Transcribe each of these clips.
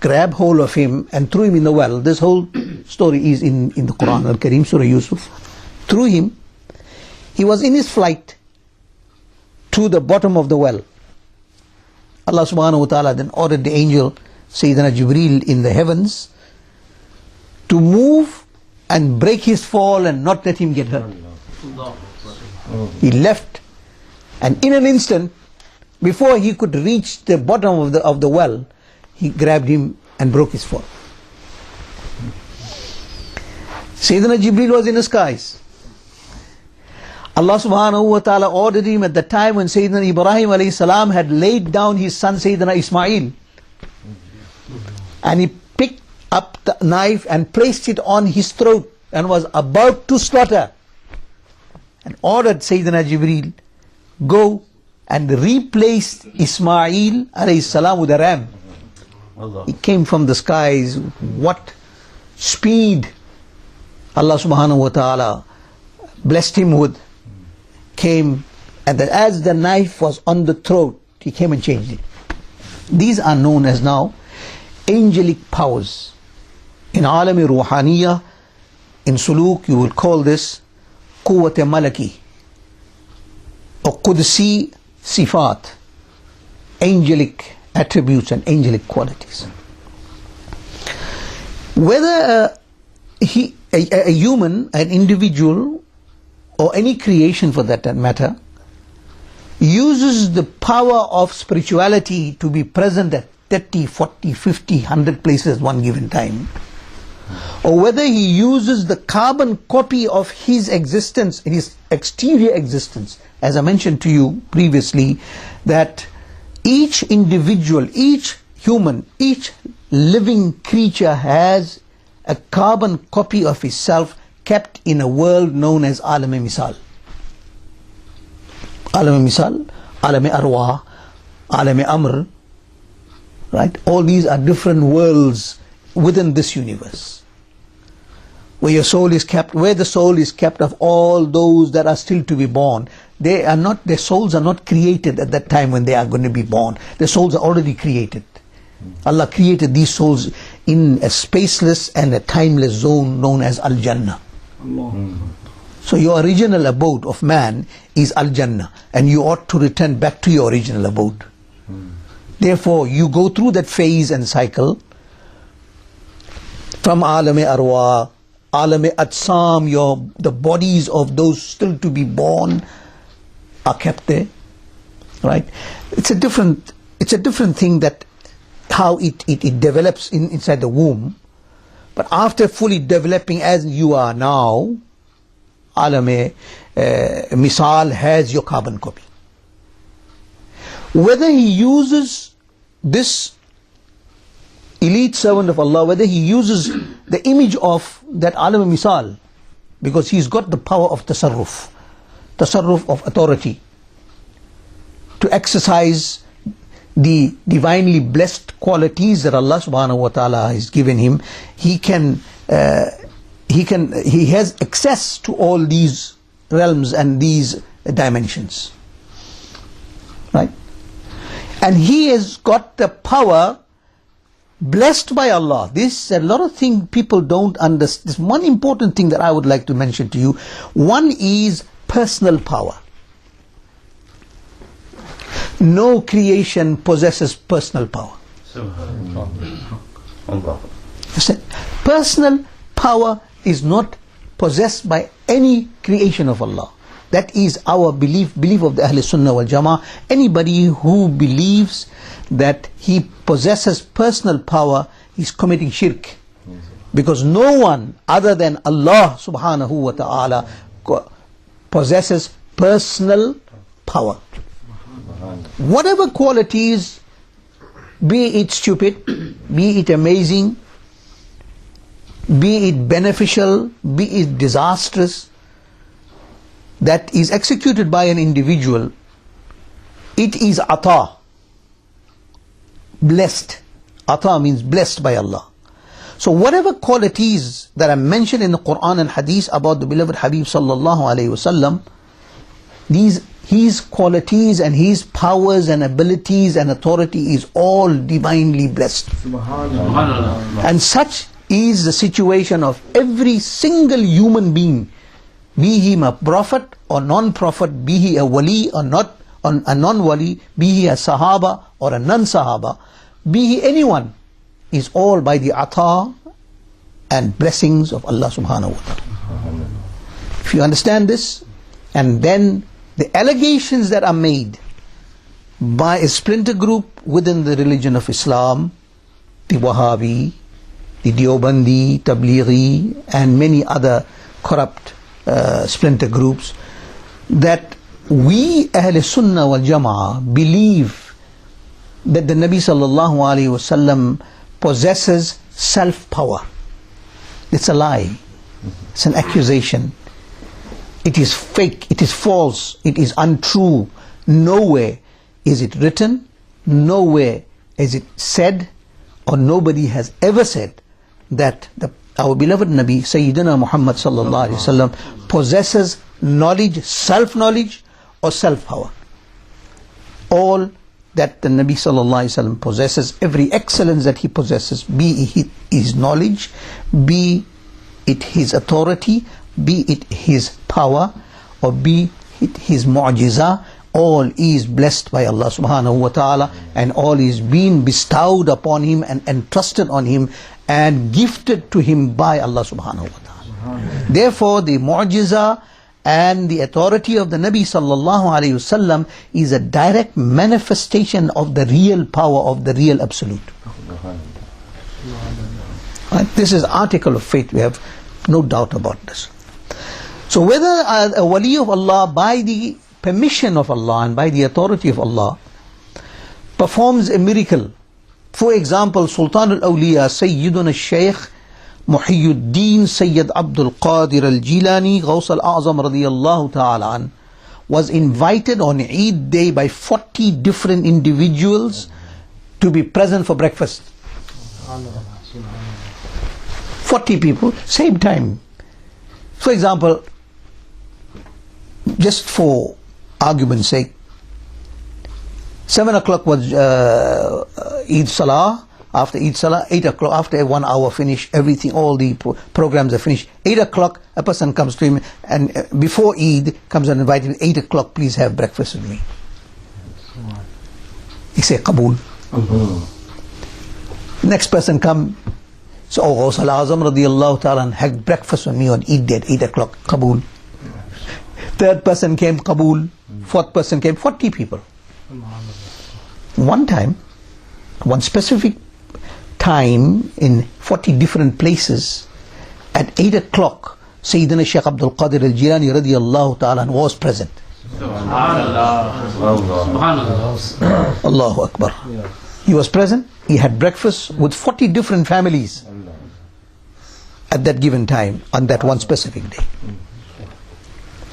grabbed hold of him and threw him in the well. This whole story is in the Qur'an, Al-Kareem, Surah Yusuf. Threw him. He was in his flight to the bottom of the well. Allah subhanahu wa ta'ala then ordered the angel, Sayyidina Jibreel, in the heavens to move and break his fall and not let him get hurt. He left, and in an instant, before he could reach the bottom of the well, he grabbed him and broke his fall. Sayyidina Jibreel was in the skies. Allah subhanahu wa ta'ala ordered him at the time when Sayyidina Ibrahim alayhi salam had laid down his son Sayyidina Ismail. And he picked up the knife and placed it on his throat and was about to slaughter. And ordered Sayyidina Jibreel, go and replace Ismail alayhi salam with a ram. He came from the skies. What speed Allah subhanahu wa ta'ala blessed him with. Came, and as the knife was on the throat, he came and changed it. These are known as now angelic powers. In alami ruhaniya, in suluk, you will call this quwwat malaki or qudsi sifat, angelic attributes and angelic qualities. Whether a human, an individual, or any creation for that matter, uses the power of spirituality to be present at 30, 40, 50, 100 places at one given time, or whether he uses the carbon copy of his existence, his exterior existence, as I mentioned to you previously, that each individual, each human, each living creature has a carbon copy of itself kept in a world known as alam misal. Alam misal, alam arwah, alam amr, right? All these are different worlds within this universe, where your soul is kept, where the soul is kept of all those that are still to be born. They are not, their souls are not created at that time when they are going to be born. Their souls are already created. Allah created these souls in a spaceless and a timeless zone known as Al-Jannah. So your original abode of man is Al-Jannah, and you ought to return back to your original abode. Therefore, you go through that phase and cycle from Alam-e Arwah, Alam-e Atsam, the bodies of those still to be born are kept there, right? It's a different thing that how it develops inside the womb. But after fully developing as you are now, Alam-e Misal has your carbon copy. Whether he uses this elite servant of Allah, whether he uses the image of that Alam-e Misal, because he's got the power of tasarruf of authority, to exercise the divinely blessed qualities that Allah subhanahu wa ta'ala has given him. He has access to all these realms and these dimensions, right? And he has got the power blessed by Allah. This, a lot of things people don't understand. This one important thing that I would like to mention to you. One is personal power. No creation possesses personal power. Personal power is not possessed by any creation of Allah. That is our belief of the ahle sunnah wal jamaat. Anybody who believes that he possesses personal power is committing shirk, because no one other than Allah subhanahu wa ta'ala possesses personal power. Whatever qualities, be it stupid, be it amazing, be it beneficial, be it disastrous, that is executed by an individual, it is ata, blessed. Ata means blessed by Allah. So whatever qualities that are mentioned in the Qur'an and Hadith about the beloved Habib sallallahu alayhi wasallam, these his qualities and his powers and abilities and authority is all divinely blessed. Subhanallah. And such is the situation of every single human being, be he a prophet or non-prophet, be he a wali or not a non-wali, be he a sahaba or a non-sahaba, be he anyone, is all by the ata and blessings of Allah subhanahu wa ta'ala. If you understand this, and then the allegations that are made by a splinter group within the religion of Islam, the Wahhabi, the Deobandi, Tablighi, and many other corrupt splinter groups, that we ahle sunnah wal jama'ah believe that the Nabi sallallahu alaihi wasallam possesses self-power. It's a lie. It's an accusation. It is fake, it is false, it is untrue. Nowhere is it written, nowhere is it said, or nobody has ever said that our beloved Nabi Sayyidina Muhammad sallallahu alaihi wasallam possesses knowledge, self-knowledge or self-power. All that the Nabi sallallahu alaihi wasallam possesses, every excellence that he possesses, be it his knowledge, be it his authority, be it his power, or be it his mu'jiza, all is blessed by Allah subhanahu wa ta'ala, and all is being bestowed upon him and entrusted on him and gifted to him by Allah subhanahu wa ta'ala. Therefore the mu'jiza and the authority of the Nabi sallallahu alayhi wasallam is a direct manifestation of the real power of the real absolute. This is article of faith, we have no doubt about this. So whether a wali of Allah, by the permission of Allah and by the authority of Allah, performs a miracle, for example, Sultan al-Awliya Sayyiduna Shaykh Muhyiddin Sayyid Abdul Qadir al-Jilani Ghaus al-A'zam radiyallahu ta'ala an, was invited on Eid day by 40 different individuals to be present for breakfast. 40 people, same time. For example, just for argument's sake, 7 o'clock was Eid Salah. After Eid Salah, 8 o'clock, after 1 hour finish, everything, all the programs are finished. 8 o'clock, a person comes to him and before Eid comes and invites him, 8 o'clock, please have breakfast with me. He say, Qabul. Next person come, so Ghaus al-Azam radiyallahu ta'ala had breakfast with me on Eid day at 8 o'clock, Qabul. Third person came, Qabul. Fourth person came, 40 people. One time, one specific time in 40 different places, at 8 o'clock, Sayyidina Shaykh Abdul Qadir al-Jilani radiyallahu ta'ala was present. Allahu Akbar. He was present, he had breakfast with 40 different families at that given time, on that one specific day.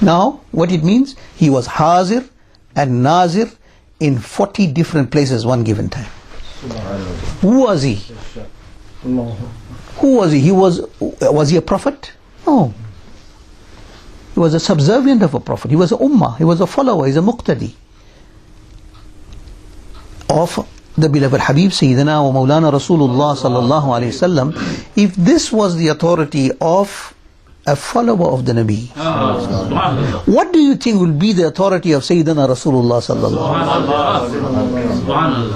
Now, what it means, he was haazir and naazir in 40 different places one given time. Who was he? Who was he? Was he a prophet? No. He was a subservient of a prophet. He was a ummah. He was a follower. He was a muqtadi of the beloved Habib Sayyidina wa Mawlana Rasulullah sallallahu alayhi wasallam. If this was the authority of a follower of the Nabi, what do you think will be the authority of Sayyidina Rasulullah sallallahu alayhi wasallam?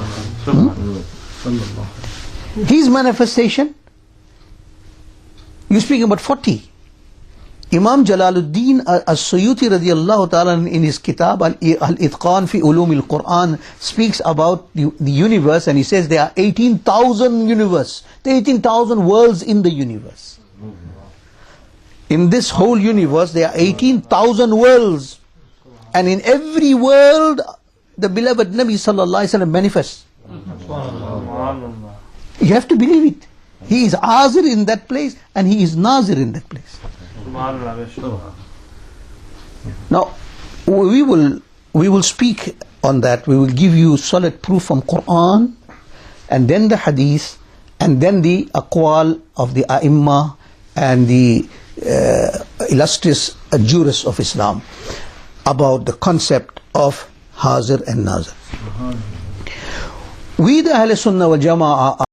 His manifestation, you're speaking about 40. Imam Jalaluddin as-Suyuti radiyallahu ta'ala in his kitab Al-Itqan fi Ulum al-Qur'an speaks about the universe, and he says there are 18,000 universe, 18,000 worlds in the universe. In this whole universe there are 18,000 worlds, and in every world the beloved Nabi sallallahu alaihi wasallam manifests. You have to believe it. He is haazir in that place and he is naazir in that place. Now we will speak on that. We will give you solid proof from Qur'an, and then the hadith, and then the aqwal of the a'imma and the illustrious jurists of Islam about the concept of Hazir and Nazir. We the Ahle Sunnah wal Jama'ah